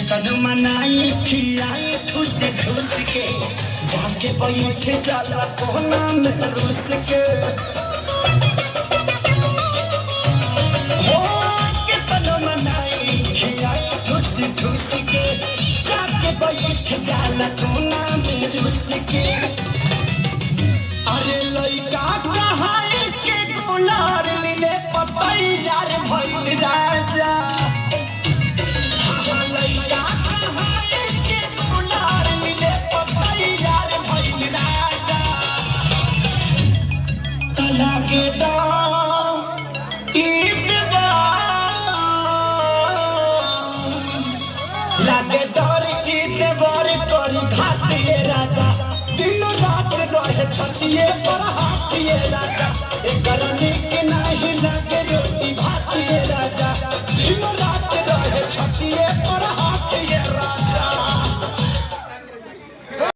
चिकन मनाई खियाई ठूस ठूस के जाके बैठ जाला कोना में रूस के हो चिकन मनाई खियाई ठूस ठूस के जाके बैठ जाला कोना में रूस के अरे लइका कहाई के गुलार ले पतई यार भइल राजा लागे डर ईद बार करी घातिए राजा दिन रात रहे छतिए पर हाथिए राजा एक